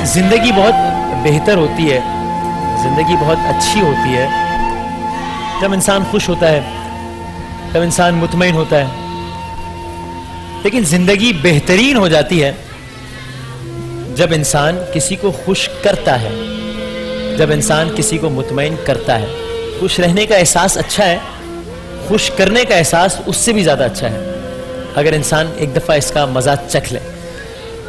ज़िंदगी बहुत बेहतर होती है, ज़िंदगी बहुत अच्छी होती है जब इंसान खुश होता है, जब इंसान मुतमईन होता है। लेकिन ज़िंदगी बेहतरीन हो जाती है जब इंसान किसी को खुश करता है, जब इंसान किसी को मुतमईन करता है। खुश रहने का एहसास अच्छा है, खुश करने का एहसास उससे भी ज़्यादा अच्छा है अगर इंसान एक दफ़ा इसका मज़ा चख ले।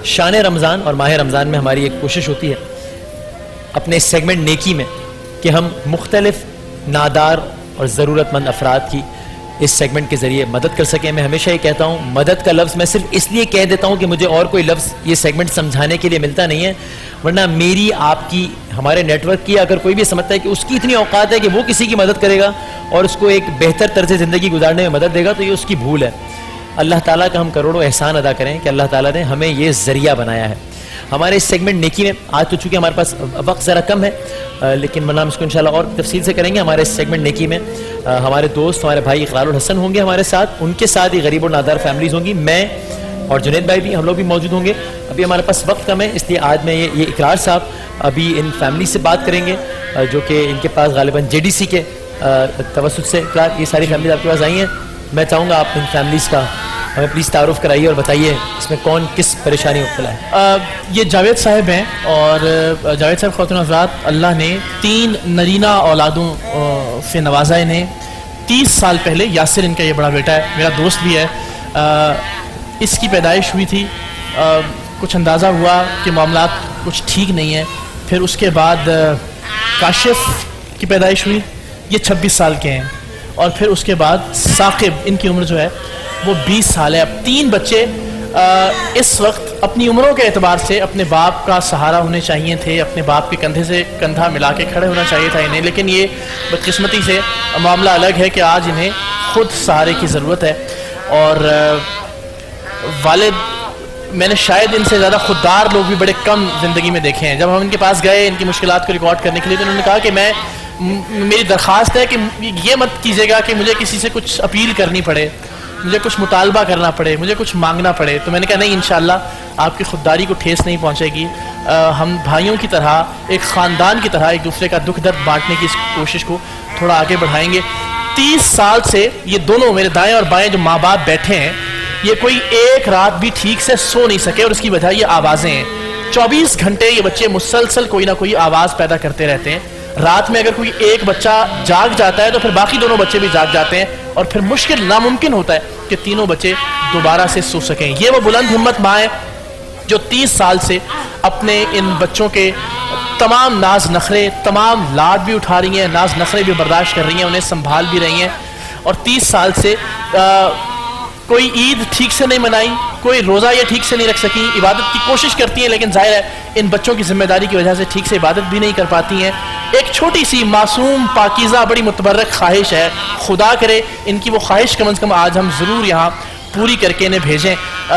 शान रमज़ान और माह रमज़ान में हमारी एक कोशिश होती है अपने इस सेगमेंट नेकी में कि हम मुख्तलिफ नादार और ज़रूरतमंद अफराद की इस सेगमेंट के ज़रिए मदद कर सकें। मैं हमेशा ये कहता हूँ, मदद का लफ्ज़ मैं सिर्फ इसलिए कह देता हूँ कि मुझे और कोई लफ्ज़ ये सेगमेंट समझाने के लिए मिलता नहीं है, वरना मेरी, आपकी, हमारे नेटवर्क की अगर कोई भी समझता है कि उसकी इतनी औकात है कि वो किसी की मदद करेगा और उसको एक बेहतर तर्ज ज़िंदगी गुजारने में मदद देगा, तो ये उसकी भूल है। अल्लाह ताला का हम करोड़ों एहसान अदा करें कि अल्लाह ताला ने हमें ये ज़रिया बनाया है। हमारे इस सेगमेंट नेकी में आज तो चूँकि हमारे पास वक्त ज़रा कम है, लेकिन वरना हम इसको इंशाल्लाह और तफसील से करेंगे। हमारे इस सेगमेंट नेकी में हमारे दोस्त, हमारे भाई इकरारुल हसन होंगे हमारे साथ, उनके साथ ही गरीब और नादार फैमिलीज़ होंगी, मैं और जुनैद भाई भी, हम लोग भी मौजूद होंगे। अभी हमारे पास वक्त कम है, इसलिए आज मैं ये इकरार साहब अभी इन फैमिली से बात करेंगे जो कि इनके पास गालिबन JDC के तवस्सुत से इकरार, ये सारी फैमिली आपके पास आई हैं। मैं चाहूँगा आप इन फैमिलीज़ का हमें प्लीज़ तारुफ कराइए और बताइए इसमें कौन किस परेशानी में मुब्तला है। ये जावेद साहब हैं और जावेद साहब ख़वातीन हज़रात, अल्लाह ने 3 नरीना औलादों से नवाजा इन्हें। 30 साल पहले यासिर इनका ये बड़ा बेटा है, मेरा दोस्त भी है, इसकी पैदाइश हुई थी। कुछ अंदाज़ा हुआ कि मामलात कुछ ठीक नहीं है। फिर उसके बाद काशिफ की पैदाइश हुई, ये 26 साल के हैं। और फिर उसके बाद साकिब, इनकी उम्र जो है वो 20 साल है। अब 3 बच्चे इस वक्त अपनी उम्रों के एतबार से अपने बाप का सहारा होने चाहिए थे, अपने बाप के कंधे से कंधा मिला के खड़े होना चाहिए था इन्हें, लेकिन ये बदकिस्मती से मामला अलग है कि आज इन्हें खुद सहारे की ज़रूरत है। और वालिद, मैंने शायद इनसे ज़्यादा खुददार लोग भी बड़े कम ज़िंदगी में देखे हैं। जब हम इनके पास गए इनकी मुश्किलात को रिकॉर्ड करने के लिए, तो उन्होंने कहा कि मेरी दरख्वास्त है कि ये मत कीजिएगा कि मुझे किसी से कुछ अपील करनी पड़े, मुझे कुछ मुतालबा करना पड़े, मुझे कुछ मांगना पड़े। तो मैंने कहा नहीं, इंशाअल्लाह आपकी खुददारी को ठेस नहीं पहुंचेगी। हम भाइयों की तरह, एक ख़ानदान की तरह एक दूसरे का दुख दर्द बांटने की इस कोशिश को थोड़ा आगे बढ़ाएंगे। 30 साल से ये दोनों मेरे दाएं और बाएं जो माँ बाप बैठे हैं, ये कोई एक रात भी ठीक से सो नहीं सके, और उसकी वजह ये आवाज़ें हैं। 24 घंटे ये बच्चे मुसलसल कोई ना कोई आवाज़ पैदा करते रहते हैं। रात में अगर कोई एक बच्चा जाग जाता है तो फिर बाकी दोनों बच्चे भी जाग जाते हैं, और फिर मुश्किल, नामुमकिन होता है कि तीनों बच्चे दोबारा से सो सकें। ये वो बुलंद हिम्मत माँ है जो 30 साल से अपने इन बच्चों के तमाम नाज नखरे, तमाम लाड भी उठा रही हैं, नाज नखरे भी बर्दाश्त कर रही हैं, उन्हें संभाल भी रही हैं। और 30 साल से कोई ईद ठीक से नहीं मनाई, कोई रोज़ा ये ठीक से नहीं रख सकी, इबादत की कोशिश करती हैं, लेकिन जाहिर है इन बच्चों की जिम्मेदारी की वजह से ठीक से इबादत भी नहीं कर पाती हैं। एक छोटी सी मासूम, पाकीज़ा, बड़ी मुतबर्रक ख्वाहिश है, खुदा करे इनकी वो ख्वाहिश कम से कम आज हम ज़रूर यहाँ पूरी करके इन्हें भेजें।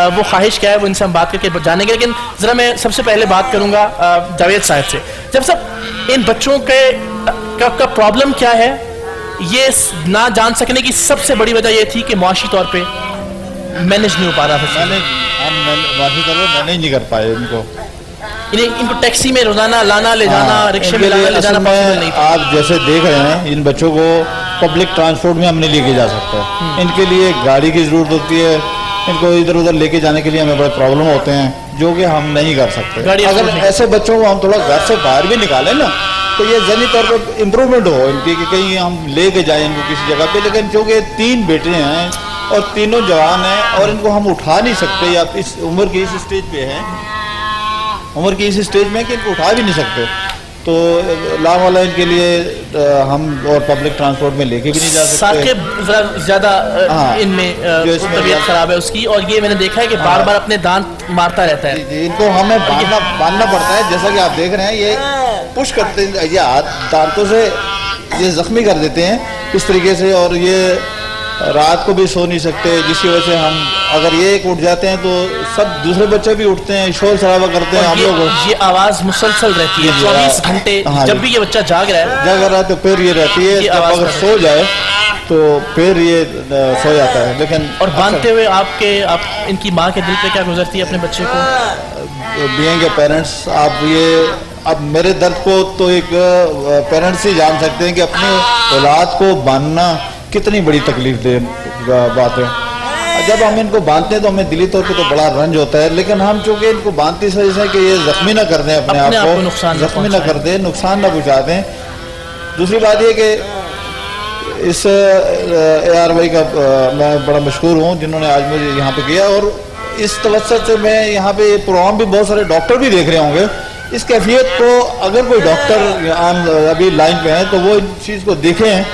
वो ख्वाहिश क्या है वो इनसे हम बात करके जानेंगे, लेकिन ज़रा मैं सबसे पहले बात करूँगा जावेद साहब से। जब सब इन बच्चों का प्रॉब्लम क्या है, ये ना जान सकने की सबसे बड़ी वजह ये थी कि मुआशी तौर पर मैनेज नहीं हो पा रहा था। मैनेज नहीं कर पाए इनको टैक्सी में रोजाना लाना ले जाना, रिक्शे में लाना ले जाना पॉसिबल नहीं था। आप जैसे देख रहे हैं, इन बच्चों को पब्लिक ट्रांसपोर्ट में हमने लेके जा सकते हैं। इनके लिए गाड़ी की ज़रूरत होती है, इनको इधर उधर लेके जाने के लिए हमें बड़े प्रॉब्लम होते हैं, जो कि हम नहीं कर सकते। अगर ऐसे बच्चों को हम थोड़ा घर से बाहर भी निकालें ना, तो ये ज़हनी तौर पर इम्प्रूवमेंट हो इनकी, कि कहीं हम लेके जाएँ इनको किसी जगह पे। लेकिन चूँकि 3 बेटे हैं और तीनों जवान हैं और इनको हम उठा नहीं सकते, या इस उम्र की इस स्टेज पे हैं, उम्र की इस स्टेज में कि इनको उठा भी नहीं सकते, तो ला वाला इनके लिए हम और पब्लिक ट्रांसपोर्ट में लेके भी नहीं जा सकते। ज़्यादा इनमें तबीयत खराब है उसकी, और ये मैंने देखा है कि बार बार अपने दांत मारता रहता है। इनको हमें बांधना पड़ता है, जैसा कि आप देख रहे हैं, ये पुश करते हैं, ये हाथ दांतों से ये जख्मी कर देते हैं इस तरीके से, और ये रात को भी सो नहीं सकते, जिसकी वजह से हम अगर ये एक उठ जाते हैं तो सब दूसरे बच्चे भी उठते हैं, शोर शराबा करते हैं। हम लोग ये आवाज़ मुसलसल रहती है 24 घंटे। जब भी ये बच्चा जाग रहा है तो फिर ये रहती है। जब अगर सो जाए तो फिर ये सो जाता है। लेकिन और बांधते हुए आप इनकी माँ के दिल पे क्या गुजरती है अपने बच्चे को? बीइंग ए पेरेंट्स, आप ये अब मेरे दर्द को तो एक पेरेंट्स ही जान सकते हैं कि अपनी औलाद को बांधना कितनी बड़ी तकलीफ दे बात है। जब हम इनको बांधते हैं तो हमें दिली तौर पे तो बड़ा रंज होता है, लेकिन हम चूंकि इनको बांधते इस वजह से कि ये जख्मी ना कर दें अपने आप को, जख्मी ना कर दें, नुकसान ना पहुँचा दें। दूसरी बात ये कि इस AR भाई का मैं बड़ा मशहूर हूँ जिन्होंने आज मुझे यहाँ पे किया, और इस तवज्जो से मैं यहाँ पे प्रोग्राम भी बहुत सारे डॉक्टर भी देख रहे होंगे। इस कैफियत को अगर कोई डॉक्टर अभी लाइन पे है तो वो इस चीज़ को देखें,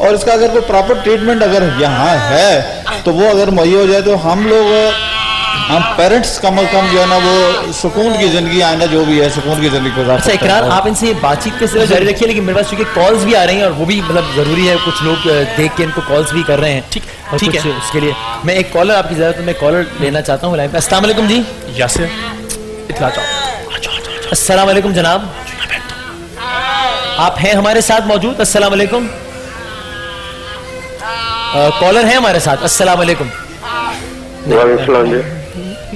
और इसका अगर कोई प्रॉपर ट्रीटमेंट अगर यहाँ है तो वो अगर मुहैया हो जाए तो हम पेरेंट्स कम अज कम जो है ना वो सुकून की ज़िंदगी आना जो भी है सुकून की ज़िंदगी गुजार सकते हैं। इकरार, आप इनसे बातचीत पे सिर्फ जारी रखिए, लेकिन मेरे पास चूंकि कॉल्स भी आ रही हैं और वो भी मतलब ज़रूरी है, कुछ लोग देख के इनको कॉल्स भी कर रहे हैं। ठीक है, उसके लिए मैं एक कॉलर, आपकी ज़रूरत मैं कॉलर लेना चाहता हूँ लाइन पे। अस्सलाम वालेकुम जी। यासिर इतला चाहो। अस्सलाम वालेकुम जनाब, आप हैं हमारे साथ मौजूद? अस्सलाम वालेकुम, कॉलर है हमारे साथ। अस्सलाम वालेकुम।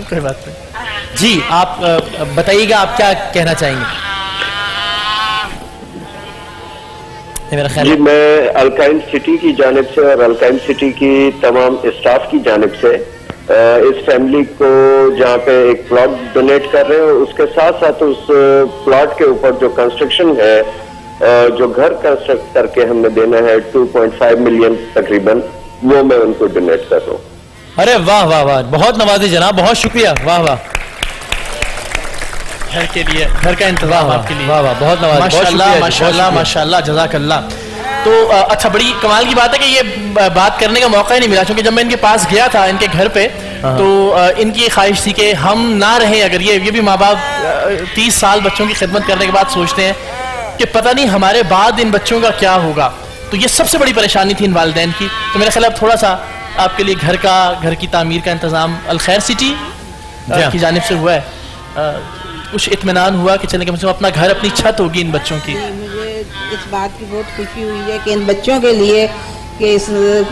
कोई बात नहीं जी, आप बताइएगा आप क्या कहना चाहेंगे? मेरा ख्याल जी, मैं अल्काइन सिटी की जानिब से और अल्काइन सिटी की तमाम स्टाफ की जानिब से इस फैमिली को जहाँ पे एक प्लॉट डोनेट कर रहे हैं, उसके साथ साथ उस प्लॉट के ऊपर जो कंस्ट्रक्शन है, जो घर कंस्ट्रक्ट करके हमने देना है 2.5 मिलियन तकरीबन, वो मैं उनको डोनेट कर रहा हूँ। अरे वाह वाह वाह, बहुत नवाजी जनाब, बहुत शुक्रिया। वाह वाह, घर के लिए, घर का इंतजाम आपके लिए। वाह वाह, बहुत नवाजी, माशाल्लाह माशाल्लाह माशाल्लाह, जज़ाकल्लाह। तो अच्छा, बड़ी कमाल की बात है कि ये बात करने का मौका ही नहीं मिला, क्योंकि जब मैं इनके पास गया था इनके घर पे तो इनकी ख्वाहिश थी कि हम ना रहें। अगर ये भी माँ बाप 30 साल बच्चों की खिदमत करने के बाद सोचते हैं कि पता नहीं हमारे बाद इन बच्चों का क्या होगा, तो ये सबसे बड़ी परेशानी थी इन वालिदैन की। तो मेरा ख्याल थोड़ा सा आपके लिए घर की तामीर का इंतज़ाम अल खैर सिटी की जानिब से हुआ है, कुछ इत्मीनान हुआ कि चलें कि अपना घर, अपनी छत होगी इन बच्चों की। मुझे इस बात की बहुत खुशी हुई है कि इन बच्चों के लिए कि इस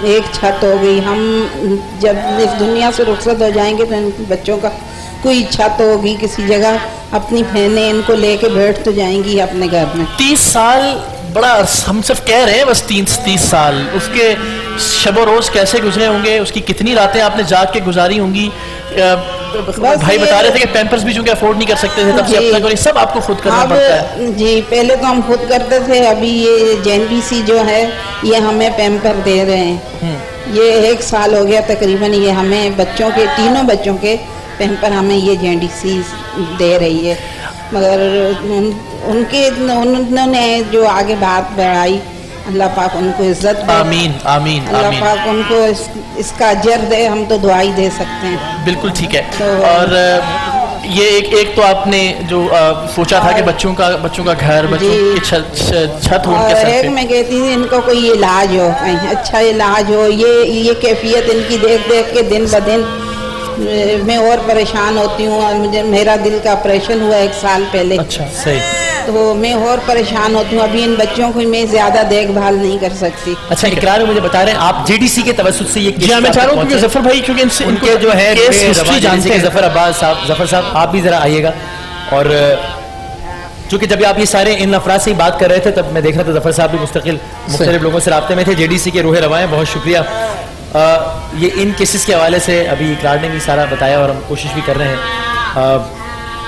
एक छत हो गई। हम जब इस दुनिया से रुखसत हो जाएंगे तो इन बच्चों का कोई छत होगी किसी जगह, अपनी बहनें इनको लेके बैठ तो जाएंगी अपने घर में। 30 साल बड़ा, हम सिर्फ कह रहे हैं बस 30 साल, उसके शब रोज़ कैसे गुजरे होंगे, उसकी कितनी रातें आपने जाग के गुजारी होंगी। भाई बता रहे थे कि पैम्पर्स भी चूंकि अफोर्ड नहीं कर सकते थे तब से अब तक, सब आपको खुद करना पड़ता है। जी, पहले तो हम खुद करते थे, अभी ये JNBC जो है ये हमें पैम्पर दे रहे हैं। ये 1 साल हो गया तकरीबन, ये हमें बच्चों के, तीनों बच्चों के पैम्पर हमें ये JNBC दे रही है। मगर उन्होंने जो आगे बात बढ़ाई, अल्लाह पाक उनको इज्जत दे। आमीन आमीन अल्लाह आमीन। पाक उनको इसका अजर दे, हम तो दुआ ही दे सकते हैं। बिल्कुल ठीक है। तो और ये एक तो आपने जो सोचा था कि बच्चों का घर, बच्चों की छत हो उनके सर पे। मैं कहती थी इनको कोई इलाज हो, अच्छा इलाज हो। ये कैफियत इनकी देख देख के दिन ब दिन मैं और परेशान होती हूँ। और मेरा दिल का ऑपरेशन हुआ 1 साल पहले। अच्छा, सही। तो मैं और परेशान होती हूँ। अभी इन बच्चों को मैं ज्यादा देखभाल नहीं कर सकती। अच्छा, इकरार मुझे बता रहे हैं आप JDC के तवज्जुद से ये जी, मैं चाह रहा हूँ क्योंकि जफर भाई, क्योंकि इनसे उनके जो है हिस्ट्री जानते हैं। जफर साहब आप भी जरा आइएगा। और चूंकि जब आप ये सारे इन अफराद से ही बात कर रहे थे तब मैं देख रहा था जफर साहब भी मुख्तलिफ लोगों से राब्ते में थे। JDC के रूह रवा हैं, बहुत शुक्रिया। ये इन केसेस के हवाले से अभी इकरार ने भी सारा बताया और हम कोशिश भी कर रहे हैं।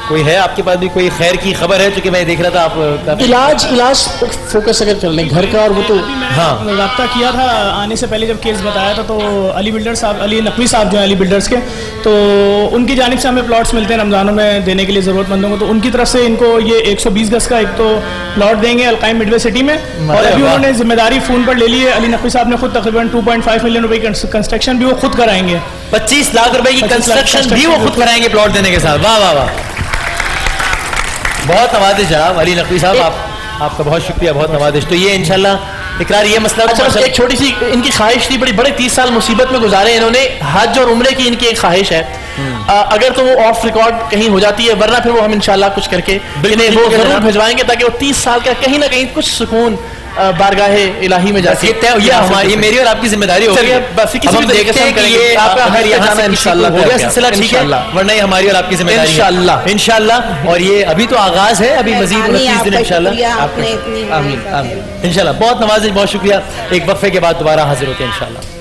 कोई है आपके पास भी कोई खैर की खबर है? क्योंकि मैं देख रहा था आप इलाज फोकस अगर कर लें घर का, और वो तो हाँ रब्ता किया था आने से पहले जब केस बताया था, तो अली बिल्डर्स साहब, अली नकवी साहब जो है अली बिल्डर्स के, तो उनकी जानिब से हमें प्लॉट्स मिलते हैं रमज़ानों में देने के लिए ज़रूरतमंदों को। तो उनकी तरफ से इनको ये 120 गज का एक तो प्लॉट देंगे अलकाइम मिडवे सिटी में। और अभी उन्होंने जिम्मेदारी फ़ोन पर ले ली है। अली नकवी साहब ने खुद तकरीबन 2.5 मिलियन रुपए की कंस्ट्रक्शन भी वो खुद कराएंगे। 25 लाख रुपए की कंस्ट्रक्शन भी वो खुद कराएंगे प्लॉट देने के साथ। वाह वाह वाह, बहुत नवाजिश जनाब अली नकवी साहब, आपका बहुत शुक्रिया, बहुत नवाजिश। तो ये इंशाल्लाह इकरार ये मसला। अच्छा, एक छोटी सी इनकी ख्वाहिश थी, बड़े 30 साल मुसीबत में गुजारे इन्होंने। हज और उम्रे की इनकी एक ख्वाहिश है, अगर तो वो ऑफ रिकॉर्ड कहीं हो जाती है, वरना फिर वो हम इंशाल्लाह कुछ करके इन्हें वो जरूर भिजवाएंगे ताकि वो 30 साल का कहीं ना कहीं कुछ सुकून बारगाहे इलाही में जाके ये हमारी, मेरी और आपकी जिम्मेदारी होगी। चलिए, बस किसी अब भी हम तरीके देखते से हैं कि करेंगे। ये आपका अगर हर यहाँ जाना से इंशाल्लाह हो गया प्यार सिलसिला, ठीक है, इंशाल्लाह। वरना ये हमारी और आपकी जिम्मेदारी है। इंशाल्लाह। इंशाल्लाह। और ये अभी तो आगाज है, अभी मजीद 29 दिन इंशाल्लाह। आपने इतनी आमीन आमीन। इंशाल्लाह। बहुत नवाज़िश, बहुत शुक्रिया। एक वक्फे के बाद दोबारा हाजिर होते हैं इंशाल्लाह।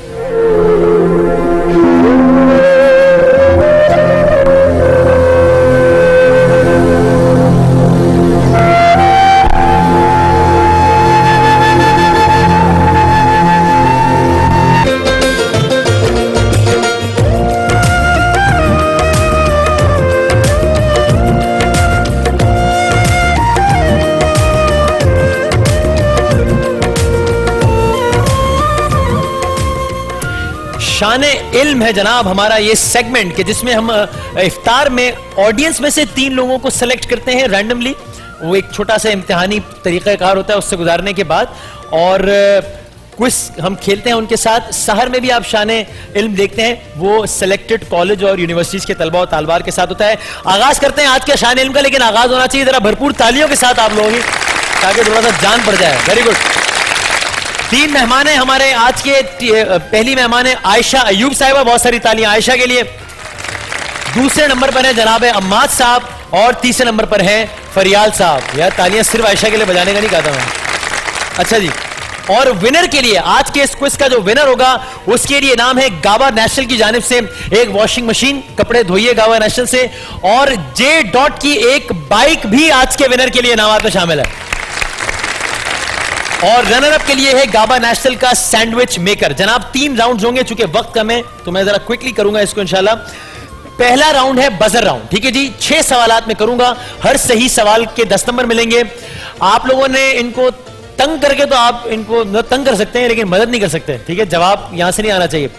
शान इल्म है जनाब हमारा ये सेगमेंट के जिसमें हम इफ्तार में ऑडियंस में से 3 लोगों को सेलेक्ट करते हैं रैंडमली। वो एक छोटा सा इम्तिहानी तरीक़ाकार होता है उससे गुजारने के बाद, और क्विज हम खेलते हैं उनके साथ। सहर में भी आप शान इल्म देखते हैं, वो सिलेक्टेड कॉलेज और यूनिवर्सिटीज के तलबा और तालबार के साथ होता है। आगाज करते हैं आज के शान इल्म का, लेकिन आगाज होना चाहिए जरा भरपूर तालियों के साथ आप लोगों की, ताकि थोड़ा सा जान पड़ जाए। Very good. 3 मेहमान हैं हमारे आज के। पहली मेहमान है आयशा अयूब साहिबा, बहुत सारी तालियां आयशा के लिए। दूसरे नंबर पर है जनाब अम्माद साहब, और तीसरे नंबर पर है फरियाल साहब। यार तालियां सिर्फ आयशा के लिए बजाने का नहीं कहा था मैं। अच्छा जी, और विनर के लिए आज के इस क्विज का जो विनर होगा उसके लिए नाम है गावा नेशनल की जानिब से एक वॉशिंग मशीन, कपड़े धोइए गावा नेशनल से, और जे डॉट की एक बाइक भी आज के विनर के लिए इनामात में शामिल है। और रनर अप के लिए है गाबा नेशनल का सैंडविच मेकर। जनाब 3 राउंड होंगे, चूंकि वक्त कम है तो मैं जरा क्विकली करूंगा इसको इंशाल्लाह। पहला राउंड है बजर राउंड, ठीक है जी। 6 सवालात में करूंगा, हर सही सवाल के 10 नंबर मिलेंगे। आप लोगों ने इनको तंग करके, तो आप इनको तंग कर सकते हैं लेकिन मदद नहीं कर सकते, ठीक है। जवाब यहां से नहीं आना चाहिए।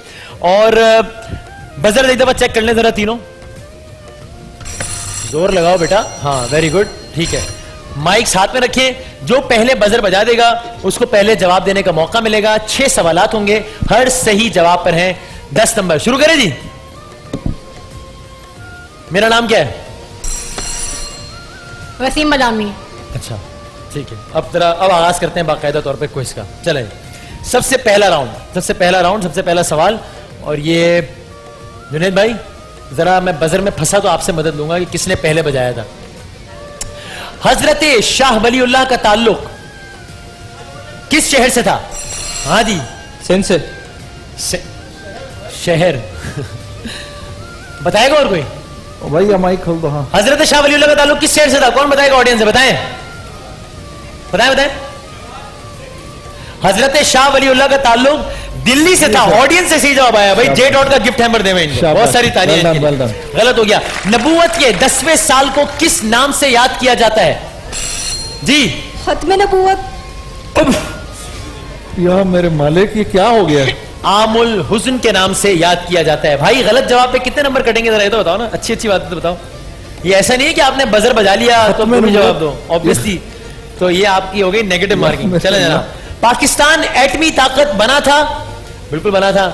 और बजर एक दफा चेक कर लें जरा तीनों, जोर लगाओ बेटा। हाँ वेरी गुड, ठीक है। माइक्स हाथ में रखें, जो पहले बजर बजा देगा उसको पहले जवाब देने का मौका मिलेगा। 6 सवालात होंगे, हर सही जवाब पर हैं 10 नंबर। शुरू करें जी। मेरा नाम क्या है? वसीम मदामी। अच्छा ठीक है, अब आगाज करते हैं बाकायदा तौर पे क्विज का। चले, सबसे पहला राउंड, सबसे पहला सवाल। और ये जुनैद भाई, जरा मैं बजर में फंसा तो आपसे मदद लूंगा कि किसने पहले बजाया था। हजरत शाह वलीउल्लाह का ताल्लुक किस शहर से था? हाँ जी, सिंध से। शहर बताएगा और कोई? भाई माइक खोल दो। हाँ, हजरत शाह वलीउल्लाह का ताल्लुक किस शहर से था? कौन बताएगा ऑडियंस से? बताएं बताएं बताएं। हजरत शाह वलीउल्लाह का ताल्लुक दिल्ली से था। ऑडियंस से सही जवाब आया भाई। जे डॉट का गिफ्ट हैम्पर देवें इनको। बहुत सारी तालियां। गलत हो गया। नबूवत के 10वें साल को किस नाम से याद किया जाता है जी? खत्म नबूवत। यार मेरे मालिक, ये क्या हो गया? आमुल हुस्न के नाम से याद किया जाता है। भाई गलत जवाब पे कितने नंबर कटेंगे जरा ये तो बताओ ना। अच्छी अच्छी बात तो बताओ। ये ऐसा नहीं है कि आपने बजर बजा लिया तो तुम भी जवाब दो, ऑब्वियसली तो ये आपकी हो गई नेगेटिव मार्किंग। चले जनाब, पाकिस्तान एटमी ताकत बना था? बिल्कुल बना था।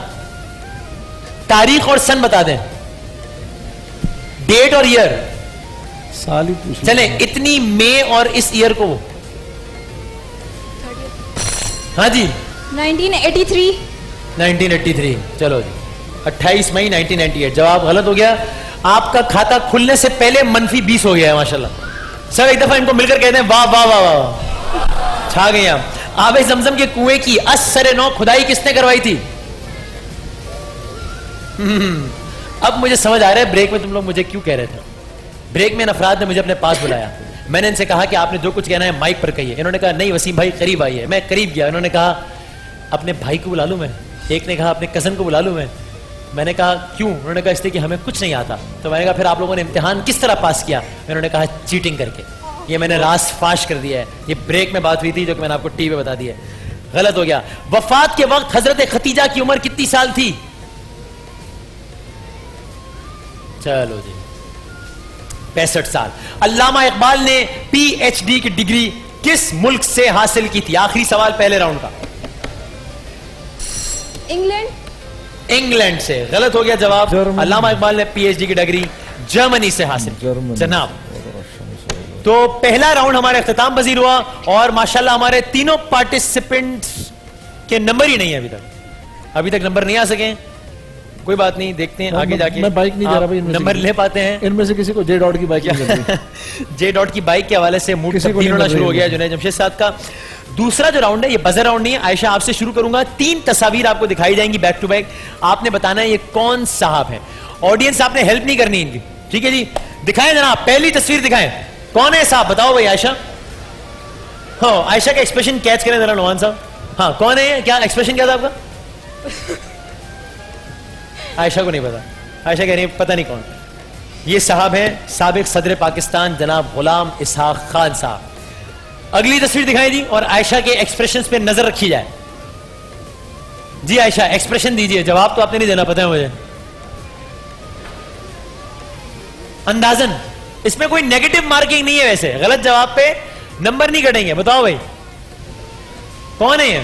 तारीख और सन बता दें, डेट और ईयर। साल ही पूछ चले, इतनी मई और इस ईयर को। हाँ जी 1983। 1983। चलो जी, 28 मई 1998। जवाब गलत हो गया। आपका खाता खुलने से पहले -20 हो गया है माशाल्लाह। सब एक दफा इनको मिलकर कहते हैं वाह वाह वाह वाह, छा गए आप। आबे जमजम के कुएं की असर नौ खुदाई किसने करवाई थी? अब मुझे समझ आ रहा है ब्रेक में तुम लोग मुझे क्यों कह रहे थे। ब्रेक में अफराद ने मुझे अपने पास बुलाया, मैंने इनसे कहा कि आपने जो कुछ कहना है माइक पर कहिए। इन्होंने कहा नहीं वसीम भाई करीब आइए। मैं करीब गया, इन्होंने कहा अपने भाई को बुला लूं मैं, एक ने कहा अपने कजन को बुला लूं मैं। मैंने कहा क्यों? उन्होंने कहा इसलिए कि हमें कुछ नहीं आता। तो मैंने कहा फिर आप लोगों ने इम्तिहान किस तरह पास किया? इन्होंने कहा चीटिंग करके। ये मैंने रास फाश कर दिया है। ये ब्रेक में बात हुई थी जो कि मैंने आपको टीवी पे बता दी है। गलत हो गया। वफात के वक्त हजरत खतीजा की उम्र कितनी साल थी? चलो जी 65 साल। अल्लामा इकबाल ने PhD की डिग्री किस मुल्क से हासिल की थी? आखिरी सवाल पहले राउंड का। इंग्लैंड से। गलत हो गया जवाब। अल्लामा इकबाल ने PhD की डिग्री जर्मनी से हासिल की। जनाब तो पहला राउंड हमारे अख्ताम पजीर हुआ और माशाल्लाह हमारे तीनों पार्टिसिपेंट्स के नंबर ही नहीं है अभी तक नंबर नहीं आ सके। कोई बात नहीं, देखते हैं आगे जाके। मैं बाइक नहीं दे रहा भाई, नंबर ले पाते हैं। इनमें से किसी को जे डॉट की बाइक नहीं मिलती। जे डॉट की बाइक के हवाले से मूड तब्दील होना शुरू हो गया जुनैद जमशेद साहब का। दूसरा जो राउंड है ये बजर राउंड नहीं है। आयशा आपसे शुरू करूंगा, 3 तस्वीर आपको दिखाई जाएंगी बैक टू बैक, आपने बताना है ये कौन साहब है। ऑडियंस आपने हेल्प नहीं करनी इनकी, ठीक है जी? दिखाएं जनाब, पहली तस्वीर दिखाएं, कौन है साहब? बताओ भाई आयशा। हाँ, आयशा का एक्सप्रेशन कैच करें जरा नौमान साहब। हाँ, कौन है? क्या एक्सप्रेशन क्या था आपका? आयशा को नहीं पता, आयशा कह रही है पता नहीं कौन। ये साहब हैं साबिक सदर पाकिस्तान जनाब गुलाम इसहाक खान साहब। अगली तस्वीर दिखाई दी और आयशा के एक्सप्रेशंस पे नजर रखी जाए। जी आयशा, एक्सप्रेशन दीजिए, जवाब तो आपने नहीं देना, पता है मुझे। अंदाजन इसमें कोई नेगेटिव मार्किंग नहीं है, वैसे गलत जवाब पे नंबर नहीं कटेंगे। बताओ भाई कौन है ये?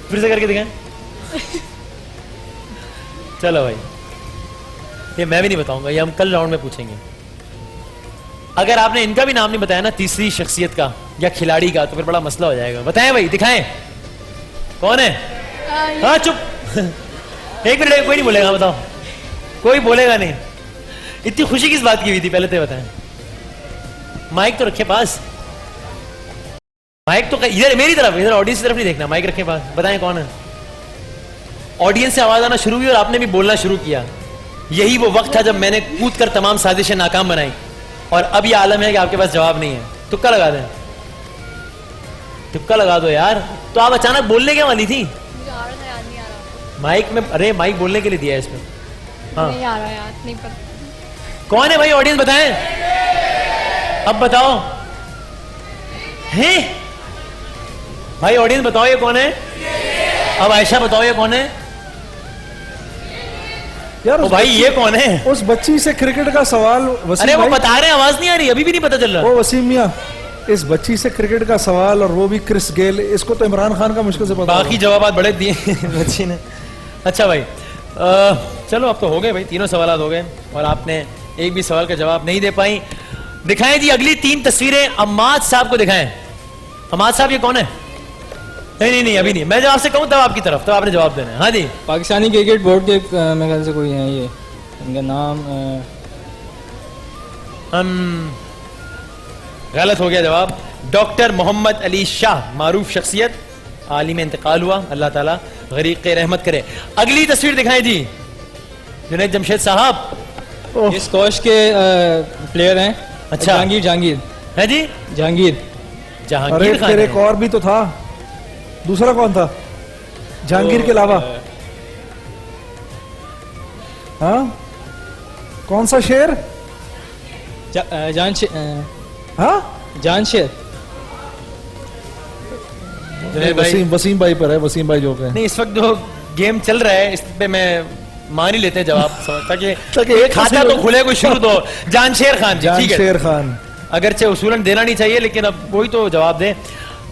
फिर से करके दिखाएं। चलो भाई, ये मैं भी नहीं बताऊंगा, ये हम कल राउंड में पूछेंगे। अगर आपने इनका भी नाम नहीं बताया ना, तीसरी शख्सियत का या खिलाड़ी का, तो फिर बड़ा मसला हो जाएगा। बताएं भाई, दिखाएं कौन है? हाँ चुप। एक मिनट, कोई नहीं बोलेगा, बताओ। कोई बोलेगा नहीं। इतनी खुशी किस बात की हुई थी पहले तो बताएं। माइक तो रखे पास, माइक तो इधर मेरी तरफ, इधर ऑडियंस की तरफ नहीं देखना, माइक रखे पास। बताएं कौन है? ऑडियंस से आवाज आना शुरू हुई और आपने भी बोलना शुरू किया। यही वो वक्त था जब मैंने कूद कर तमाम साजिशें नाकाम बनाई और अब ये आलम है कि आपके पास जवाब नहीं है। तुक्का लगा दें, तुक्का लगा दो यार। तो आप अचानक बोलने क्या वाली थी? मुझे आ रहा था, याद नहीं आ रहा। माइक में, अरे माइक बोलने के लिए दिया है इसमें। हाँ, नहीं आ रहा यार, नहीं पता। कौन है भाई? ऑडियंस बताएं, अब बताओ। हैं भाई, ऑडियंस बताओ ये कौन है? अब आयशा बताओ ये कौन है? यार भाई ये कौन है? उस बच्ची से क्रिकेट का सवाल वसीम अरे वो भाई, बता रहे हैं, आवाज नहीं आ रही, अभी भी नहीं पता चल रहा। वो वसीम मियां, इस बच्ची से क्रिकेट का सवाल और वो भी क्रिस गेल, इसको तो इमरान खान का मुश्किल से पता बाकी जवाब बड़े दिए बच्ची ने। अच्छा भाई, चलो अब तो हो गए भाई, तीनों सवाल हो गए और आपने एक भी सवाल का जवाब नहीं दे पाई। दिखाएं जी अगली 3 तस्वीरें, अम्माद साहब को दिखाएं। अम्माद साहब ये कौन है? नहीं नहीं अभी नहीं, मैं जब आपसे कहूं तब आपकी तरफ, तब आपने जवाब देना है। हाँ जी, पाकिस्तानी क्रिकेट बोर्ड के मेरे ख्याल से कोई है, ये इनका नाम गलत हो गया जवाब। डॉक्टर मोहम्मद अली शाह, मारूफ शख्सियत, आलिम इंतकाल हुआ, अल्लाह ताला गरीक रहमत करे। अगली तस्वीर दिखाएं जी, जुनैद जमशेद साहब। इस कोच के प्लेयर हैं। अच्छा, जहांगीर, जहांगीर है जी, जहांगीर, जहांगीर खान फिर है। एक और भी तो था, दूसरा कौन था जहांगीर के अलावा? हाँ, कौन सा शेर? हाँ, जानशेर। जुनैद भाई, वसीम भाई पर है, वसीम भाई जो है। नहीं इस वक्त जो गेम चल रहा है इस पे मैं मान ही लेते हैं जवाब, ताकि एक खाता तो खुले, कोई शुरू तो। जानशेर खान जी, ठीक है। जानशेर खान, अगरचे उसूलन देना नहीं चाहिए लेकिन अब कोई तो जवाब दे।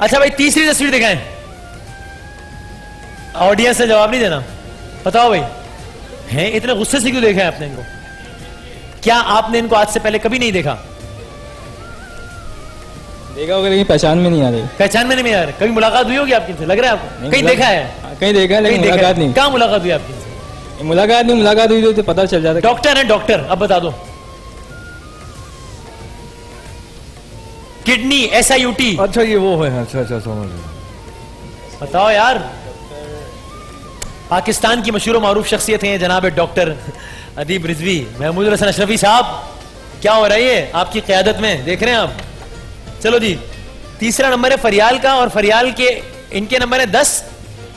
अच्छा भाई, तीसरी तस्वीर दिखाएं। ऑडियंस से जवाब नहीं देना, बताओ भाई। हैं इतने गुस्से से क्यों देखा है आपने इनको? क्या आपने इनको आज से पहले कभी नहीं देखा? देखा होगा लेकिन पहचान में नहीं आ रही। पहचान में नहीं आ रहा? कभी मुलाकात हुई होगी आपकी? लग रहा है आपको कहीं देखा है? कहीं देखा है लेकिन मुलाकात नहीं। कहाँ मुलाकात हुई आपकी? मुलाकात हुई तो पता चल जाता। डॉक्टर है, डॉक्टर, अब बता दो। Kidney, SIUT। अच्छा ये वो है, अच्छा अच्छा समझ गया। बताओ यार, पाकिस्तान की मशहूर मारूफ शख्सियत है जनाब डॉक्टर अदीब रिजवी, महमूद हसन अशरफी साहब। क्या हो रहा है आपकी क़यादत में, देख रहे हैं आप। चलो जी, तीसरा नंबर है फरियाल का और फरियाल के इनके नंबर है 10,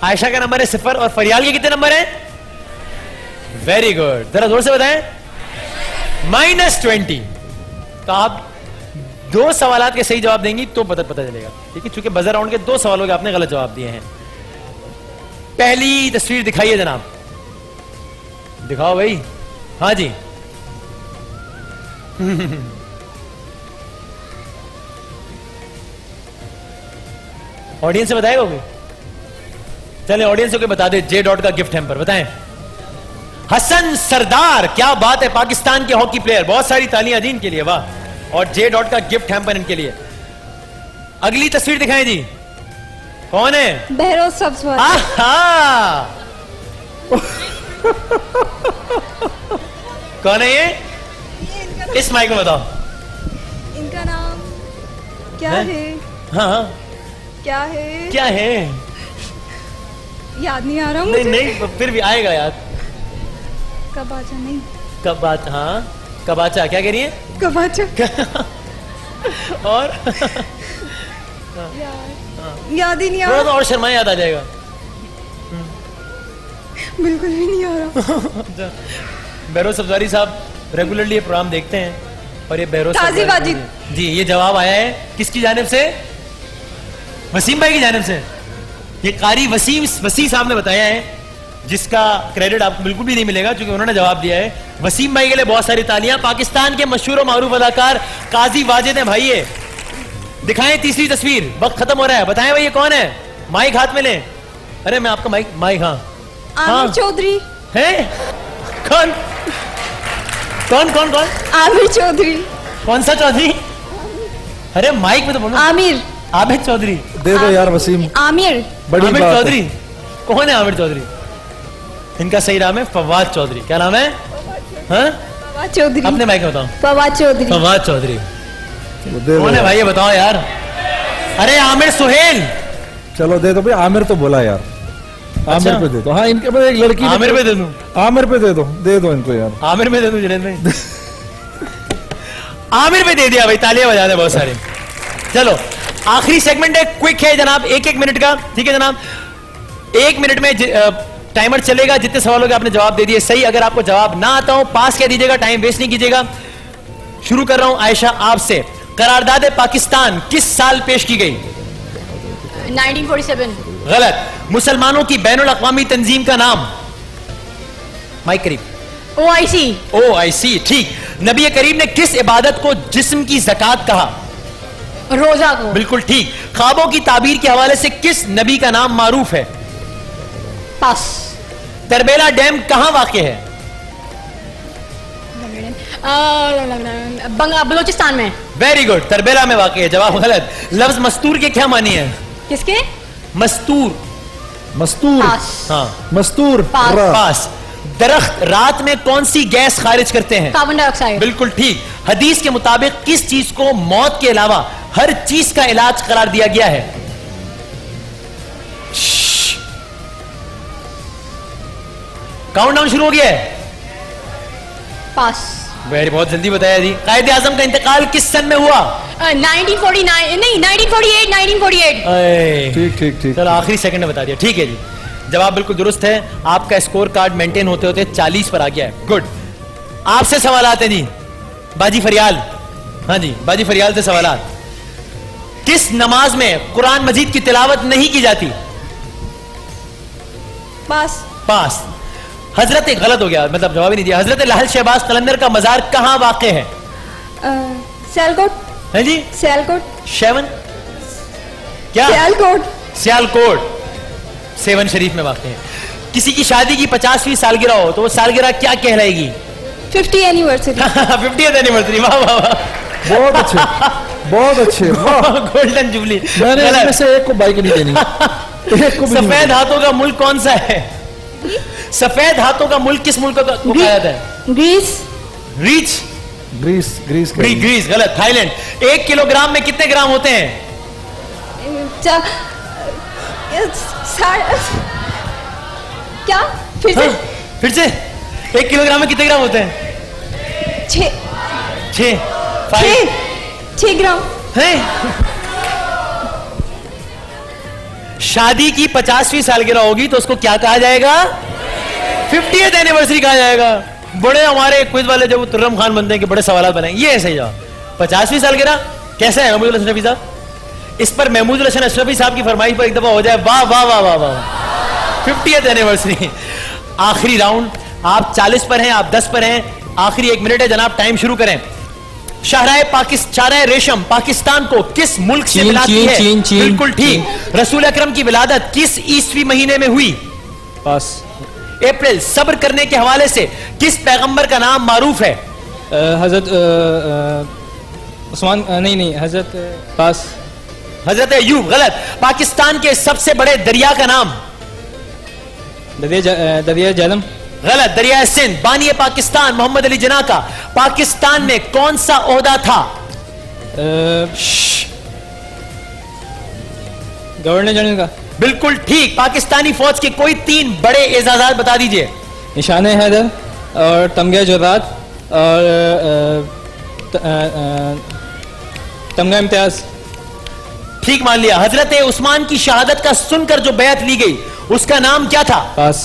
आयशा का नंबर है 0 और फरियाल के कितने नंबर है? वेरी गुड, जरा जोर से बताएं। -20। तो आप 2 सवालात के सही जवाब देंगी तो पता चलेगा, ठीक है? चूंकि बजर राउंड के 2 सवालों के आपने गलत जवाब दिए हैं। पहली तस्वीर दिखाइए जनाब, दिखाओ भाई। हाँ जी, ऑडियंस से बताएगा कोई? चले ऑडियंस को बता दे। जे डॉट का गिफ्ट हैम्पर बताएं। हसन सरदार, क्या बात है, पाकिस्तान के हॉकी प्लेयर, बहुत सारी तालियां दी इनके लिए, वाह। और जे डॉट का गिफ्ट हैम्पर इनके लिए। अगली तस्वीर दिखाएं जी, कौन है? बहरोज सब्सवाल। आहा! कौन है ये? इस माइक में बताओ। इनका नाम क्या है? हाँ हाँ, क्या है? क्या है? याद नहीं आ रहा नहीं मुझे। नहीं, फिर भी आएगा याद। कबाचा नहीं, कबाच, हाँ कबाचा, क्या कह रही है? कबाचा और याद ही नहीं आ थोड़ा तो रहा, और शर्माए, याद आ जाएगा। बिल्कुल भी नहीं आ रहा। बहरोज सब्जारी साहब रेगुलरली ये प्रोग्राम देखते हैं और ये बहरोज ताज़ी सब्जारी वाजिद। जी, ये जवाब आया है किसकी जानिब से? वसीम भाई की जानिब से। ये कारी वसी साहब ने बताया है, जिसका क्रेडिट आपको बिल्कुल भी नहीं मिलेगा क्योंकि उन्होंने जवाब दिया है। वसीम भाई के लिए बहुत सारी तालियां। पाकिस्तान के मशहूर और मारूफ अदाकार काजी वाजिद हैं भाई ये। दिखाएं तीसरी तस्वीर, वक्त खत्म हो रहा है, बताएं भाई ये कौन है? माइक हाथ में लें। अरे मैं आपका माइक हाँ आमिर चौधरी है। कौन कौन कौन कौन? आमिर चौधरी। कौन सा चौधरी? अरे माइक में तो बोलो। आमिर आबिद चौधरी। दे दो यार वसीम, आमिर बड़ी आमिर बात है। चौधरी कौन है? आमिर चौधरी, इनका सही नाम है फवाद चौधरी। क्या नाम है? हाँ? फवाद चौधरी। अपने माइक में बताओ। फवाद चौधरी। फवाद चौधरी दे दो कौन है यार। भाई ये बताओ यार। अरे आमिर सुहेल। चलो दे दो भाई, आमिर तो बोला यार, आमिर पे दे दो। हाँ इनके पास एक लड़की, आमिर पे दे दूं? आमिर पे दे दो इनको यार। आमिर पे दे दूं जुनैद भाई? आमिर पे दे दिया भाई, तालियां बजा दे बहुत सारे। चलो आखिरी सेगमेंट है, क्विक है जनाब, एक मिनट का। ठीक है जनाब, 1 मिनट में टाइमर चलेगा। जितने सवालों के आपने जवाब दे दिए सही, अगर आपको जवाब ना आता हो पास कह दीजिएगा, टाइम वेस्ट नहीं कीजिएगा। शुरू कर रहा हूं आयशा आपसे। करारदाद पाकिस्तान किस साल पेश की गई? 1947। गलत। मुसलमानों की बैनुल अक़वामी तंजीम का नाम? माइक करीब। OIC। OIC, ठीक। नबी करीम ने किस इबादत को जिस्म की ज़कात कहा? रोजा को। बिल्कुल ठीक। ख्वाबों की ताबीर के हवाले से किस नबी का नाम मारूफ है? पास। तरबेला डैम कहां वाक़े है? बलूचिस्तान में। वेरी गुड, तरबेला में वाक़े है। जवाब गलत। लफ्ज मस्तूर के क्या मानी है? किसके? मस्तूर। मस्तूर। पास। हाँ, मस्तूर। पास। रा। पास। दरख्त रात में कौन सी गैस खारिज करते हैं? Carbon dioxide. बिल्कुल ठीक। हदीस के मुताबिक किस चीज को मौत के अलावा हर चीज का इलाज करार दिया गया है? काउंटडाउन शुरू हो गया है। पास। वेरी, बहुत जल्दी बताया जी। कायदे आजम का इंतकाल किस सन में हुआ? 1949 नहीं 1948 1948। ठीक ठीक ठीक। चलो आखिरी सेकंड में बता दिया। ठीक है जी, जवाब बिल्कुल दुरुस्त है। आपका स्कोर कार्ड मेंटेन होते होते 40 पर आ गया है। गुड। आपसे सवाल आते हैं जी, बाजी फरियाल। हाँ जी, बाजी फरियाल से सवाल। किस नमाज में कुरान मजीद की तिलावत नहीं की जाती? पास। पास। हजरत, गलत हो गया, मतलब जवाब ही नहीं दिया। हजरत लाल शहबाज कलंदर का मजार कहां वाक़े है? सियालकोट। है जी? सियालकोट। शेवन क्या? सियालकोट। सियालकोट सेवन शरीफ में वाक़े है। किसी की शादी की 50वीं सालगिरह हो तो वो सालगिरह क्या कहलाएगी? 50 एनिवर्सरी। 50th anniversary. वाह वाह वाह, बहुत अच्छे, बहुत अच्छे। वाह, गोल्डन जुबली। मैंने गलत। इनमें से एक को बाइक नहीं देनी, एक को भी नहीं सफेद हाथों का मुल्क कौन सा है? सफेद हाथों का मुल्क किस मुल्क को कहा जाता है? ग्रीस। रीच। देनी। ग्रीस ग्रीस गलत। थाईलैंड। 1 किलोग्राम में कितने ग्राम होते हैं? क्या? फिर से? हाँ, फिर से 1 किलोग्राम में कितने ग्राम होते हैं? 6 ग्राम। है? शादी की 50वीं सालगिरह होगी तो उसको क्या कहा जाएगा? 50th एनिवर्सरी कहा जाएगा। बड़े हमारे क्विज वाले जब तुर्रम खान बनते हैं कि बड़े सवाल बनाएंगे, ये सही जवाब। 50वीं सालगिरह कैसा है महमूद अशरफी साहब? इस पर महमूद हसन अशरफी साहब की फरमाइश पर एक दफा हो जाए, वाह वाह वाह वाह वाह। 50th anniversary. आखिरी राउंड, आप 40 पर हैं, आप 10 पर हैं। आखिरी 1 मिनट है जनाब, टाइम शुरू करें। शाहराए रेशम पाकिस्तान को किस मुल्क से मिलाती है? चीन। बिल्कुल ठीक। रसूल अकरम की विलादत किस ईस्वी महीने में हुई? पास। अप्रैल। सब्र करने के हवाले से किस पैगंबर का नाम मारूफ है? हजरत उस्मान नहीं हजरत पास हजरत अयूब गलत। पाकिस्तान के सबसे बड़े दरिया का नाम? दरिया जहलम गलत। दरिया सिंध। बानी पाकिस्तान मोहम्मद अली जिन्ना का पाकिस्तान में कौन सा ओहदा था? गवर्नर जनरल का। बिल्कुल ठीक। पाकिस्तानी फौज के कोई 3 बड़े एजाजात बता दीजिए। निशान हैदर और तमगा जुर्रात और तमगा इम्तियाज। ठीक मान लिया। हजरत उस्मान की शहादत का सुनकर जो बैत ली गई उसका नाम क्या था? पास।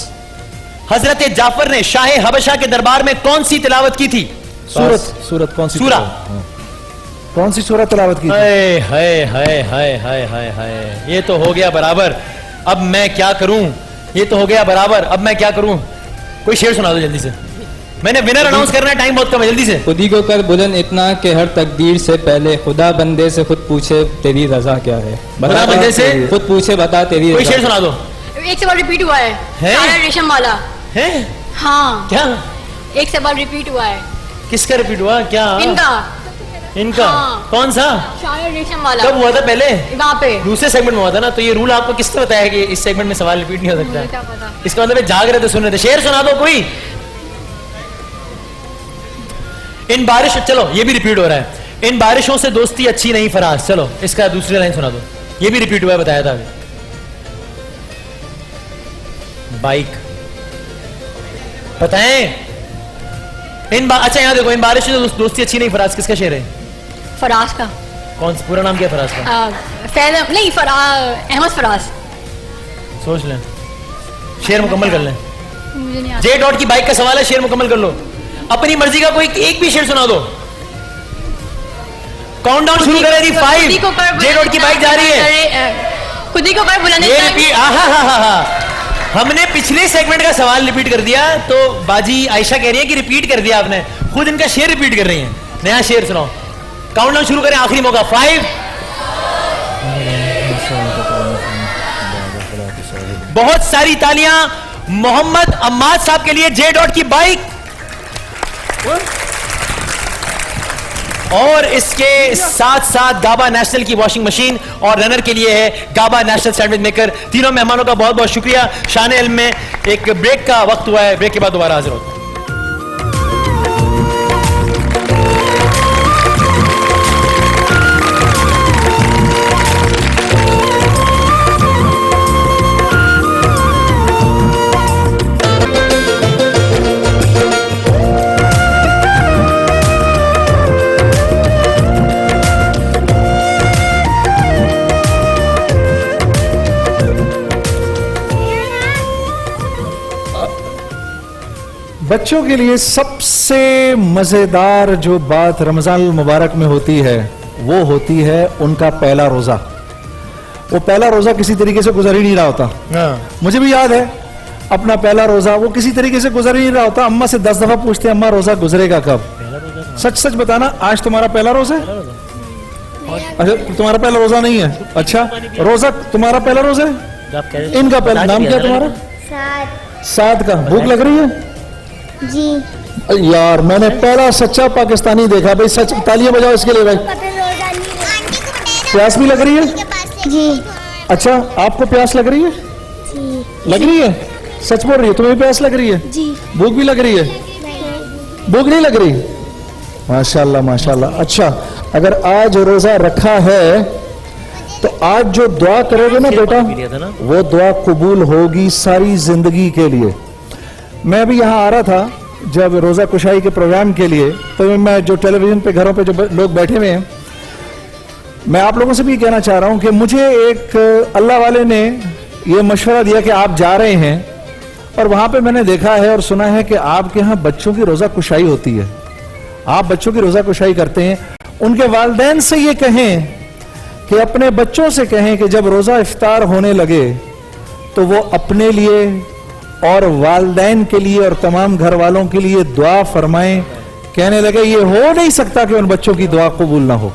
हजरत जाफर ने शाह हबशा के दरबार में कौन सी तिलावत की थी? सूरत कौन सी सूरा? कौन सी सूरत तिलावत की? हाय हाय हाय हाय हाय हाय हाय, ये तो हो गया बराबर। अब मैं क्या करूं? ये तो हो गया बराबर, अब मैं क्या करूं? कोई शेर सुना दो जल्दी से। मैंने विनर अनाउंस करना है, टाइम बहुत कम है, जल्दी से। खुदी को कर बुलंद इतना कि हर तकदीर से पहले खुदा बंदे से खुद पूछे तेरी रजा क्या है। खुदा बंदे से खुद पूछे बता तेरी कोई रजा। शेर सुना दो। एक सवाल रिपीट हुआ है, शायर रेशम वाला है। हाँ क्या? एक सवाल रिपीट हुआ है। किसका रिपीट हुआ? क्या? इनका हाँ। कौन सा? शायर रेशम वाला। कब हुआ था? पहले वहाँ पे दूसरे सेगमेंट में हुआ था ना। तो ये रूल आपको किसने बताया कि इस सेगमेंट में सवाल रिपीट नहीं हो मुझे क्या सकता? पता। इसका मतलब ये जाग रहे थे, सुन रहे थे। शेर सुना दो कोई। इन बारिश, चलो ये भी रिपीट हो रहा है। इन बारिशों से दोस्ती अच्छी नहीं फराज। चलो इसका दूसरी लाइन सुना दो। ये भी रिपीट हुआ है, बताया था अभी। बाइक बताएं। अच्छा यहां देखो, इन बारिशों से दोस्ती अच्छी नहीं फराज किसका शेर है? फराज का। कौन सा? पूरा नाम क्या है फराज का? फैज़ नहीं, अहमद फराज। सोच लें, शेर मुकम्मल कर लें। मुझे नहीं आता। जे डॉट की बाइक का सवाल है, शेर मुकम्मल कर लो। अपनी मर्जी का कोई एक भी शेर सुना दो। काउंटडाउन शुरू करें जी। 5 जे डॉट की बाइक जा रही है। खुदी को कर बुलंद ये रिपीट। हमने पिछले सेगमेंट का सवाल रिपीट कर दिया, तो बाजी आयशा कह रही है कि रिपीट कर दिया आपने, खुद इनका शेर रिपीट कर रही हैं। नया शेर सुनाओ। काउंटडाउन शुरू करें, आखिरी मौका। 5। बहुत सारी तालियां मोहम्मद अम्माद साहब के लिए। जे डॉट की बाइक और इसके साथ साथ गाबा नेशनल की वॉशिंग मशीन, और रनर के लिए है गाबा नेशनल सैंडविच मेकर। तीनों मेहमानों का बहुत बहुत शुक्रिया। शान इल्म में एक ब्रेक का वक्त हुआ है, ब्रेक के बाद दोबारा हाजिर होते हैं। बच्चों के लिए सबसे मजेदार जो बात रमजान मुबारक में होती है वो होती है उनका पहला रोजा। वो पहला रोजा किसी तरीके से गुजर ही नहीं रहा होता। मुझे भी याद है अपना पहला रोजा, वो किसी तरीके से गुजर ही नहीं रहा होता। अम्मा से 10 दफा पूछते अम्मा रोजा गुजरेगा कब? सच सच बताना, आज तुम्हारा पहला रोजा है? अच्छा तुम्हारा पहला रोजा नहीं है? अच्छा रोजा तुम्हारा पहला रोजा है? इनका पहला नाम क्या तुम्हारा? साद का। भूख लग रही है जी? यार मैंने पहला सच्चा पाकिस्तानी देखा भाई। सच, तालियां बजाओ इसके लिए भाई। प्यास भी लग रही है? जी। अच्छा आपको प्यास लग रही है? जी। लग रही है? सच बोल रही है? तुम्हें प्यास लग रही है? जी। भूख भी लग रही है? भूख नहीं लग रही? माशाल्लाह माशाल्लाह। अच्छा अगर आज रोजा रखा है तो आज जो दुआ करोगे ना बेटा, वो दुआ कबूल होगी सारी जिंदगी के लिए। मैं अभी यहाँ आ रहा था जब रोज़ा कुशाई के प्रोग्राम के लिए, तो मैं जो टेलीविज़न पे घरों पे जो लोग बैठे हुए हैं, मैं आप लोगों से भी कहना चाह रहा हूँ कि मुझे एक अल्लाह वाले ने ये मशवरा दिया कि आप जा रहे हैं और वहाँ पे मैंने देखा है और सुना है कि आपके यहाँ बच्चों की रोज़ा कुशाई होती है। आप बच्चों की रोज़ा कुशाई करते हैं। उनके वालिदैन से ये कहें कि अपने बच्चों से कहें कि जब रोज़ा इफ्तार होने लगे तो वो अपने लिए और वालिदैन के लिए और तमाम घर वालों के लिए दुआ फरमाएं। कहने लगे ये हो नहीं सकता कि उन बच्चों की दुआ कबूल ना हो।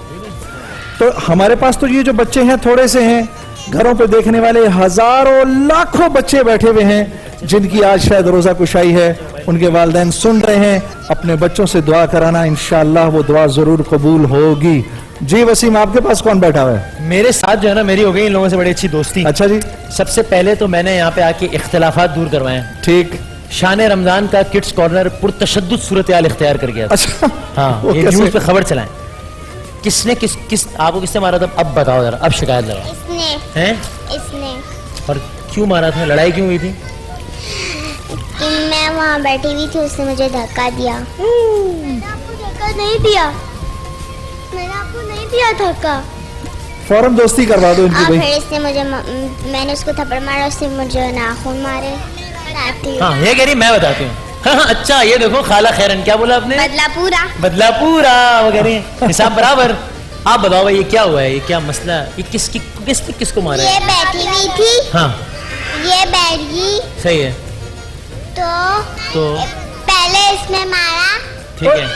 तो हमारे पास तो ये जो बच्चे हैं थोड़े से हैं, घरों पे देखने वाले हजारों लाखों बच्चे बैठे हुए हैं जिनकी आज शायद रोजा कुशाई है। उनके वालिदैन सुन रहे हैं, अपने बच्चों से दुआ कराना, इंशाअल्लाह वो दुआ जरूर कबूल होगी। जी वसीम, आपके पास कौन बैठा हुआ है? मेरे साथ जो है ना, मेरी हो गई इन लोगों से बड़ी अच्छी दोस्ती। अच्छा जी, सबसे पहले तो मैंने यहाँ पे आके इख्तिलाफात दूर करवाए हैं। ठीक। शान रमजान का किड्स कॉर्नर पुरतशद्दुद सूरत हाल इख्तियार कर गया था। अच्छा, हाँ, वो ये कैसे? न्यूज़ पे खबर चलाएं। किसने किस आपको किसने मारा था? अब बताओ जरा, अब शिकायत लगाओ। इसने हैं? इसने और क्यों मारा था? लड़ाई क्यों हुई थी? कि मैं वहाँ बैठी हुई थी, उसने मुझे धक्का दिया। मैंने आपको धक्का नहीं दिया, मैंने आपको नहीं दिया धक्का। फौरन दोस्ती करवा दो इनकी और भाई। फिर इसने मुझे मैंने उसको थप्पड़ मारा, उसने मुझे नाखून मारे। बताती हूँ। हाँ, ये कह रही, मैं बताती हूँ। हाँ, अच्छा, ये देखो खाला खैरन, क्या बोला आपने? बदला पूरा। बदला पूरा, वो कह रही है हिसाब बराबर। आप बताओ भाई, ये क्या हुआ है? ये क्या मसला है? ये किसको मारा ये है? बैठी हुई थी, हाँ, ये बैठ गई, सही है। तो पहले इसने मारा, ठीक है,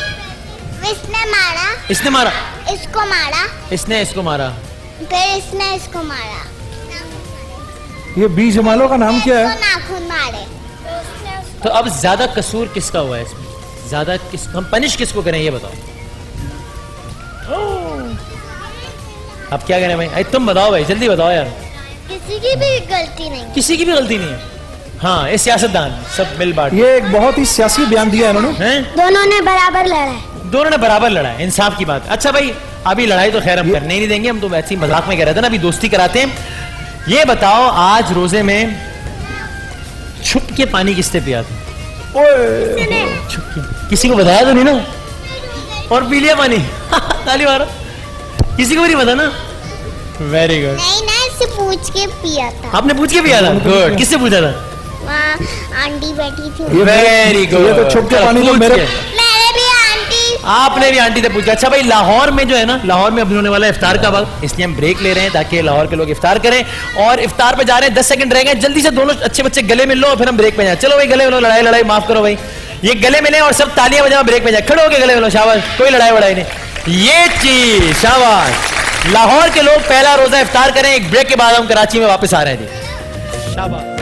इसने मारा, इसने मारा, इसको मारा, इसने इसको मारा। फिर इसने इसको मारा, ये बीज जमालों का नाम क्या इसको है? नाखून मारे। तो अब ज्यादा कसूर किसका हुआ है इसमें? ज्यादा किस, हम पनिश किसको करें ये बताओ। अब क्या करें भाई? अरे तुम बताओ भाई, जल्दी बताओ यार। किसी की भी गलती नहीं। किसी की भी गलती नहीं है। हाँ, ये सियासतदान सब मिल बांट ये एक बहुत ही सियासी बयान दिया है इन्होंने। हैं? दोनों ने बराबर लड़ा है। दोनों ने बराबर लड़ा है, इंसाफ की बात। अच्छा भाई, अभी लड़ाई तो खैर हम करने ही नहीं देंगे, हम तो वैसे ही मजाक में कह रहे थे ना, अभी दोस्ती कराते हैं। ये बताओ, आज रोजे में छुप के पानी किसने पिया था? छुप के, किसी को बताया तो नहीं ना? और पी लिया पानी? ताली मारो। किसी को भी नहीं पता ना? Very good. नहीं ना, इससे पूछ के पिया था। आपने पूछ के पिया था? गुड। किससे पूछा था? वहाँ आंटी बैठी थी। Very good. ये तो छुप के पानी तो मेरे मैंने भी आंटी। आपने भी आंटी से पूछा। अच्छा भाई, लाहौर में जो है ना, लाहौर में अभी होने वाला है इफ्तार का वक्त, इसलिए हम ब्रेक ले रहे हैं ताकि लाहौर के लोग इफ्तार करें। और इफ्तार पे जा रहे हैं, 10 सेकंड रह गए, जल्दी से दोनों अच्छे बच्चे गले मिल लो और फिर हम ब्रेक पे जाए। चलो भाई, गले मिलो। लड़ाई लड़ाई माफ करो भाई, ये गले मिले और सब तालियां बजाओ, ब्रेक पे जाए। खड़े होके गले मिलो, शाबाश। कोई लड़ाई वड़ाई नहीं, ये चीज, शाबाश। लाहौर के लोग पहला रोजा इफ्तार करें, एक ब्रेक के बाद हम कराची में वापस आ रहे हैं जी। शाबाश।